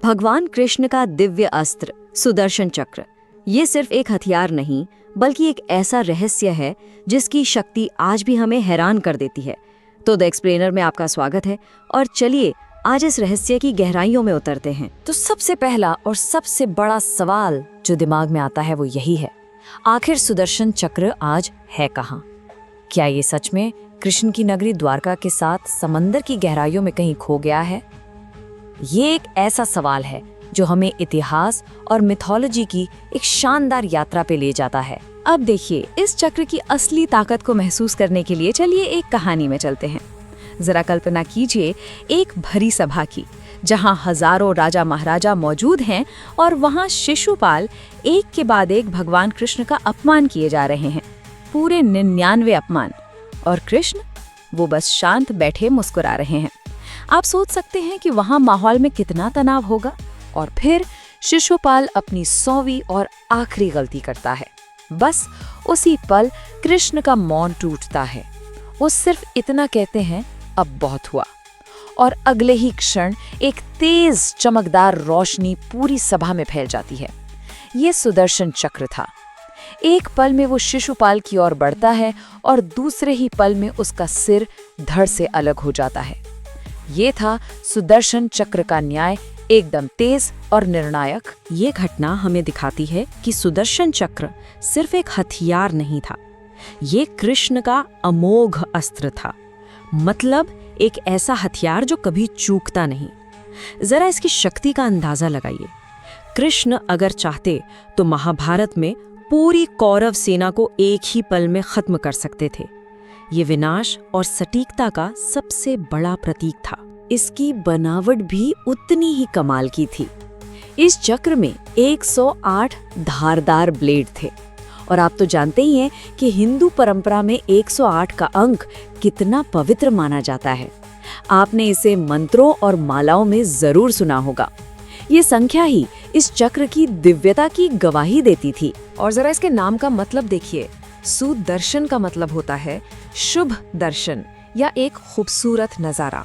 भगवान कृष्ण का दिव्य अस्त्र सुदर्शन चक्र, ये सिर्फ एक हथियार नहीं बल्कि एक ऐसा रहस्य है जिसकी शक्ति आज भी हमें हैरान कर देती है। तो द एक्सप्लेनर में आपका स्वागत है और चलिए आज इस रहस्य की गहराइयों में उतरते हैं। तो सबसे पहला और सबसे बड़ा सवाल जो दिमाग में आता है वो यही है, आखिर सुदर्शन चक्र आज है कहाँ? क्या ये सच में कृष्ण की नगरी द्वारका के साथ समंदर की गहराइयों में कहीं खो गया है? ये एक ऐसा सवाल है जो हमें इतिहास और मिथोलॉजी की एक शानदार यात्रा पे ले जाता है। अब देखिए, इस चक्र की असली ताकत को महसूस करने के लिए चलिए एक कहानी में चलते हैं। जरा कल्पना कीजिए एक भरी सभा की, जहां हजारों राजा महाराजा मौजूद हैं और वहां शिशुपाल एक के बाद एक भगवान कृष्ण का अपमान किए जा रहे हैं, पूरे 99 अपमान। और कृष्ण वो बस शांत बैठे मुस्कुरा रहे हैं। आप सोच सकते हैं कि वहां माहौल में कितना तनाव होगा। और फिर शिशुपाल अपनी 100वीं और आखिरी गलती करता है। बस उसी पल कृष्ण का मौन टूटता है। वो सिर्फ इतना कहते हैं, अब बहुत हुआ। और अगले ही क्षण एक तेज चमकदार रोशनी पूरी सभा में फैल जाती है। ये सुदर्शन चक्र था। एक पल में वो शिशुपाल की ओर बढ़ता है और दूसरे ही पल में उसका सिर धड़ से अलग हो जाता है। ये था सुदर्शन चक्र का न्याय, एकदम तेज और निर्णायक। ये घटना हमें दिखाती है कि सुदर्शन चक्र सिर्फ एक हथियार नहीं था, ये कृष्ण का अमोघ अस्त्र था। मतलब एक ऐसा हथियार जो कभी चूकता नहीं। जरा इसकी शक्ति का अंदाजा लगाइए। कृष्ण अगर चाहते तो महाभारत में पूरी कौरव सेना को एक ही पल में खत्म कर सकते थे। ये विनाश और सटीकता का सबसे बड़ा प्रतीक था। इसकी बनावट भी उतनी ही कमाल की थी। इस चक्र में 108 धारदार ब्लेड थे। और आप तो जानते ही हैं कि हिंदू परंपरा में 108 का अंक कितना पवित्र माना जाता है। आपने इसे मंत्रों और मालाओं में जरूर सुना होगा। ये संख्या ही इस चक्र की दिव्यता की गवाही देती थी। और जरा इसके नाम का मतलब देखिए। सुदर्शन का मतलब होता है शुभ दर्शन या एक खूबसूरत नजारा।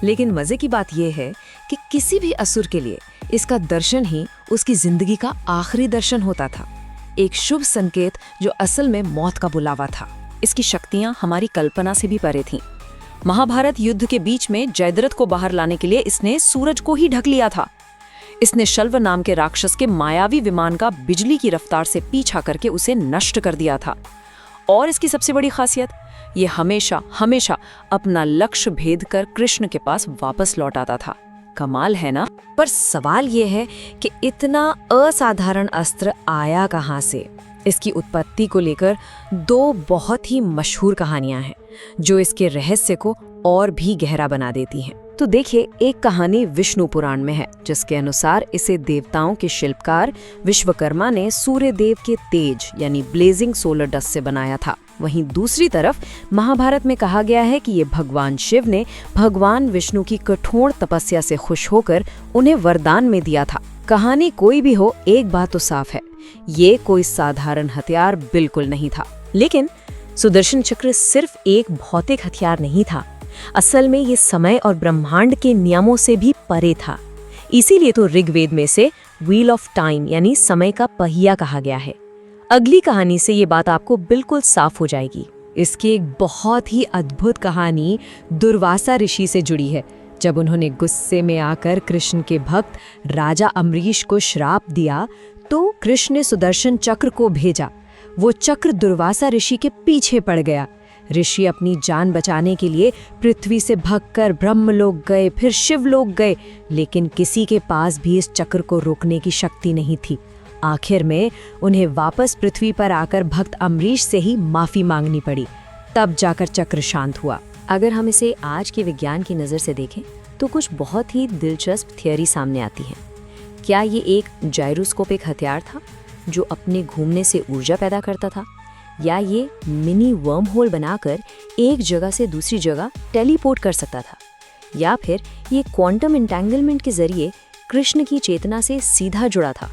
लेकिन मजे की बात यह है कि किसी भी असुर के लिए इसका दर्शन ही उसकी जिंदगी का आखिरी दर्शन होता था, एक शुभ संकेत जो असल में मौत का बुलावा था। इसकी शक्तियां हमारी कल्पना से भी परे थीं। महाभारत युद्ध के बीच में जयद्रथ को बाहर लाने के लिए इसने सूरज को ही ढक लिया था। इसने शल्व नाम के राक्षस के मायावी विमान का बिजली की रफ्तार से पीछा करके उसे नष्ट कर दिया था। और इसकी सबसे बड़ी खासियत, ये हमेशा हमेशा अपना लक्ष्य भेद कर कृष्ण के पास वापस लौट आता था। कमाल है ना? पर सवाल ये है कि इतना असाधारण अस्त्र आया कहाँ से? इसकी उत्पत्ति को लेकर 2 बहुत ही मशहूर कहानियां हैं जो इसके रहस्य को और भी गहरा बना देती हैं। तो देखिए, एक कहानी विष्णु पुराण में है जिसके अनुसार इसे देवताओं के शिल्पकार विश्वकर्मा ने सूर्य देव के तेज यानी ब्लेजिंग सोलर डस्ट से बनाया था। वहीं दूसरी तरफ महाभारत में कहा गया है कि ये भगवान शिव ने भगवान विष्णु की कठोर तपस्या से खुश होकर उन्हें वरदान में दिया था। कहानी कोई भी हो, एक बात तो साफ है, ये कोई साधारण हथियार बिल्कुल नहीं था। लेकिन सुदर्शन चक्र सिर्फ एक भौतिक हथियार नहीं था। असल में ये समय और ब्रह्मांड के नियमों से भी परे था। इसीलिए तो ऋग्वेद में से व्हील ऑफ टाइम यानी समय का पहिया कहा गया है। अगली कहानी से ये बात आपको बिल्कुल साफ हो जाएगी। इसकी एक बहुत ही अद्भुत कहानी दुर्वासा ऋषि से जुड़ी है। जब उन्होंने गुस्से में आकर कृष्ण के भक्त राजा अम्बरीश को श्राप दिया तो कृष्ण ने सुदर्शन चक्र को भेजा। वो चक्र दुर्वासा ऋषि के पीछे पड़ गया। ऋषि अपनी जान बचाने के लिए पृथ्वी से भागकर ब्रह्मलोक गए, फिर शिवलोक गए, लेकिन किसी के पास भी इस चक्र को रोकने की शक्ति नहीं थी। आखिर में उन्हें वापस पृथ्वी पर आकर भक्त अम्बरीश से ही माफी मांगनी पड़ी। तब जाकर चक्र शांत हुआ। अगर हम इसे आज के विज्ञान की नज़र से देखें तो कुछ बहुत ही दिलचस्प थियरी सामने आती है। क्या ये एक जायरोस्कोपिक हथियार था जो अपने घूमने से ऊर्जा पैदा करता था, या ये मिनी वर्म होल बनाकर एक जगह से दूसरी जगह टेलीपोर्ट कर सकता था, या फिर ये क्वांटम एंटेंगलमेंट के जरिए कृष्ण की चेतना से सीधा जुड़ा था।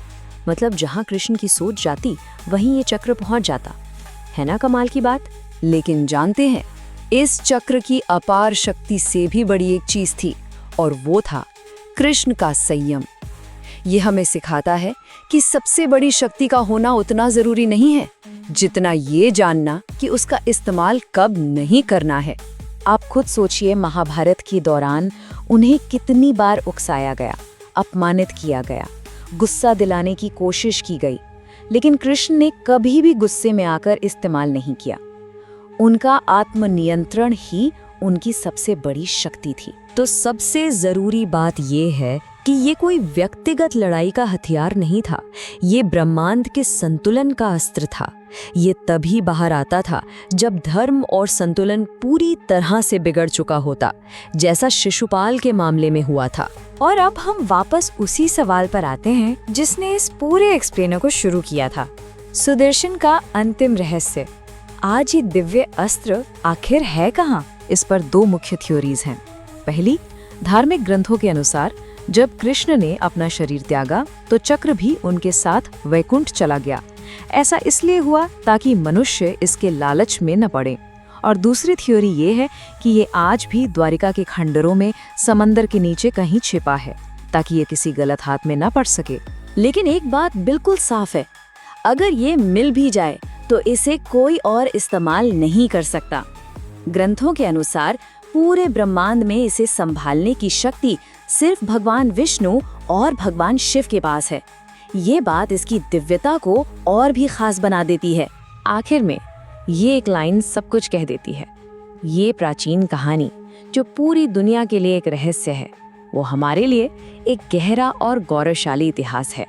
मतलब जहां कृष्ण की सोच जाती वहीं ये चक्र पहुंच जाता। है ना कमाल की बात? लेकिन जानते हैं, इस चक्र की अपार शक्ति से भी बड़ी एक चीज थी, और वो था कृष्ण का संयम। ये हमें सिखाता है कि सबसे बड़ी शक्ति का होना उतना जरूरी नहीं है जितना ये जानना कि उसका इस्तेमाल कब नहीं करना है। आप खुद सोचिए, महाभारत के दौरान उन्हें कितनी बार उकसाया गया, अपमानित किया गया, गुस्सा दिलाने की कोशिश की गई, लेकिन कृष्ण ने कभी भी गुस्से में आकर इस्तेमाल नहीं किया। उनका आत्मनियंत्रण ही उनकी सबसे बड़ी शक्ति थी। तो सबसे जरूरी बात ये है कि ये कोई व्यक्तिगत लड़ाई का हथियार नहीं था, ये ब्रह्मांड के संतुलन का अस्त्र था। ये तभी बाहर आता था जब धर्म और संतुलन पूरी तरह से बिगड़ चुका होता, जैसा शिशुपाल के मामले में हुआ था। और अब हम वापस उसी सवाल पर आते हैं जिसने इस पूरे एक्सप्लेनर को शुरू किया था, सुदर्शन का अंतिम रहस्य। आज ये दिव्य अस्त्र आखिर है कहाँ? इस पर दो मुख्य थ्योरीज हैं। पहली, धार्मिक ग्रंथों के अनुसार जब कृष्ण ने अपना शरीर त्यागा तो चक्र भी उनके साथ वैकुंठ चला गया। ऐसा इसलिए हुआ ताकि मनुष्य इसके लालच में न पड़े। और दूसरी थ्योरी ये है कि ये आज भी द्वारिका के खंडरों में समंदर के नीचे कहीं छिपा है, ताकि ये किसी गलत हाथ में न पड़ सके। लेकिन एक बात बिल्कुल साफ है, अगर ये मिल भी जाए तो इसे कोई और इस्तेमाल नहीं कर सकता। ग्रंथों के अनुसार पूरे ब्रह्मांड में इसे संभालने की शक्ति सिर्फ भगवान विष्णु और भगवान शिव के पास है। ये बात इसकी दिव्यता को और भी खास बना देती है। आखिर में ये एक लाइन सब कुछ कह देती है। ये प्राचीन कहानी जो पूरी दुनिया के लिए एक रहस्य है, वो हमारे लिए एक गहरा और गौरवशाली इतिहास है।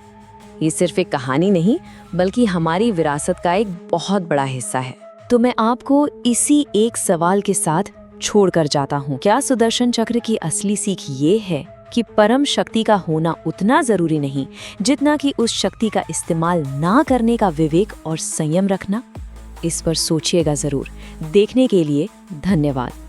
ये सिर्फ एक कहानी नहीं बल्कि हमारी विरासत का एक बहुत बड़ा हिस्सा है। तो मैं आपको इसी एक सवाल के साथ छोड़कर जाता हूँ। क्या सुदर्शन चक्र की असली सीख ये है कि परम शक्ति का होना उतना जरूरी नहीं जितना कि उस शक्ति का इस्तेमाल ना करने का विवेक और संयम रखना? इस पर सोचिएगा जरूर। देखने के लिए धन्यवाद।